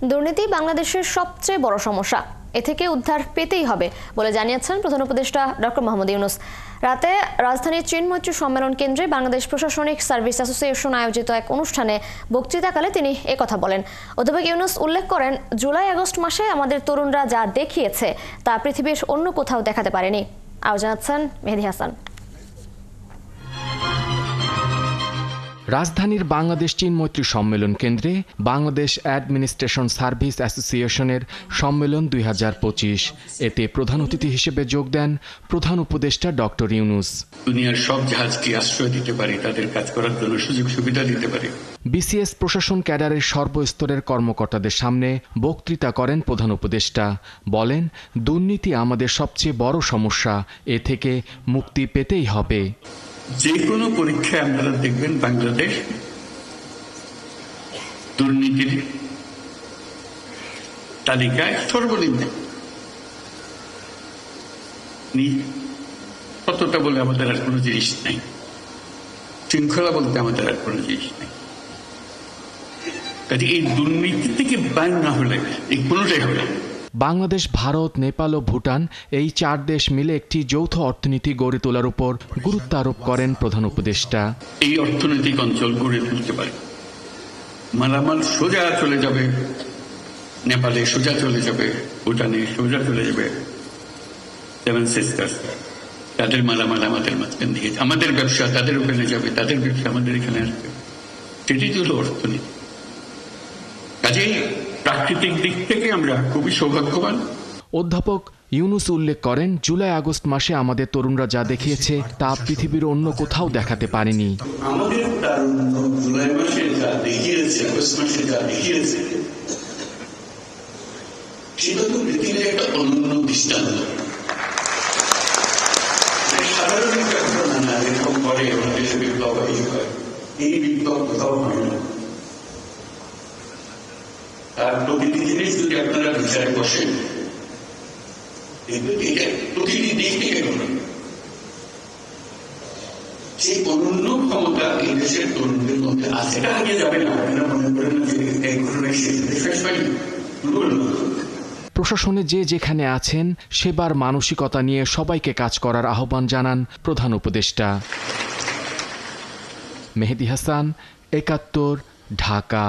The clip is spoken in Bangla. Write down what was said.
দুর্নীতি বাংলাদেশের সবচেয়ে বড় সমস্যা, এ থেকে উদ্ধার পেতেই হবে বলে জানিয়েছেন প্রধান উপদেষ্টা ডক্টর মোহাম্মদ ইউনূস। রাতে রাজধানীর চিন্মৈত্রী সম্মেলন কেন্দ্রে বাংলাদেশ প্রশাসনিক সার্ভিস অ্যাসোসিয়েশন আয়োজিত এক অনুষ্ঠানে বক্তৃতাকালে তিনি একথা বলেন। অধ্যাপক ইউনূস উল্লেখ করেন, জুলাই আগস্ট মাসে আমাদের তরুণরা যা দেখিয়েছে তা পৃথিবীর অন্য কোথাও দেখাতে পারেনি। আরও জানাচ্ছেন মেহেদী হাসান। রাজধানীর বাংলাদেশ চিন্মৈত্রী সম্মেলন কেন্দ্রে বাংলাদেশ অ্যাডমিনিস্ট্রেশন সার্ভিস অ্যাসোসিয়েশনের সম্মেলন 2025। এতে প্রধান অতিথি হিসেবে যোগ দেন প্রধান উপদেষ্টা ডক্টর ইউনূস। দুনিয়ার সব জাহাজকে আশ্রয় দিতে পারি, তাদের কাজ করার জন্য সুযোগ সুবিধা দিতে পারি। বিসিএস প্রশাসন ক্যাডারের সর্বস্তরের কর্মকর্তাদের সামনে বক্তৃতা করেন প্রধান উপদেষ্টা। বলেন, দুর্নীতি আমাদের সবচেয়ে বড় সমস্যা, এ থেকে মুক্তি পেতেই হবে। যে কোনো পরীক্ষায় আপনারা দেখবেন বাংলাদেশ দুর্নীতির তালিকায় সর্বনিম্ন। সততা বলে আমাদের আর কোনো জিনিস নেই, শৃঙ্খলা বলতে আমাদের আর কোনো জিনিস নেই। কাজে এই দুর্নীতি থেকে বাইর না হলে এই কোনোটাই হবে না। বাংলাদেশ, ভারত, নেপাল ও ভুটান এই 4 দেশ মিলে একটি যৌথ অর্থনীতি গড়ে তোলার উপর গুরুত্ব আরোপ করেন প্রধান উপদেষ্টা। এই অর্থনৈতিক অঞ্চল গড়ে তুলতে পারে, মালামাল সোজা চলে যাবে নেপালে, সোজা চলে যাবে ভুটানে, সোজা চলে যাবে সেভেন সিস্টার্স, তাদের মালামাল আমাদের মাঝখান দিয়ে, আমাদের ব্যবসা তাদের ওখানে যাবে, তাদের ব্যবসা আমাদের এখানে আসবে। সেটি হলো অর্থনীতি। কাজেই প্রাকৃতিক দিক থেকে আমরা খুবই সৌভাগ্যবান। অধ্যাপক ইউনূস উল্লেখ করেন, জুলাই আগস্ট মাসে আমাদের তরুণরা যা দেখিয়েছে তা পৃথিবীর অন্য কোথাও দেখাতে পারেনি। আমাদের তারুণ্য জুলাই মাসে যা দেখিয়েছে, আগস্ট মাসে যা দেখিয়েছে, সেটা তো পৃথিবীর একটা অনন্য দৃষ্টান্ত। সাধারণ একটা ঘটনা না, এরকম করে আমাদের দেশে বিপ্লব হয়, এই বিপ্লব কোথাও হয় না। আর প্রতিটি জিনিস যদি আপনারা বিচারে বসেন, প্রতিটি দিক থেকে সেই অনন্য ক্ষমতা এই দেশের তরুণদের মধ্যে আছে। এটা আগে যাবে না, আপনারা মনে করেন না যে এই ঘটনায় শেষ পাই। প্রশাসনে যে যেখানে আছেন সেবার মানসিকতা নিয়ে সবাইকে কাজ করার আহ্বান জানান প্রধান উপদেষ্টা। মেহেদী হাসান, ৭১, ঢাকা।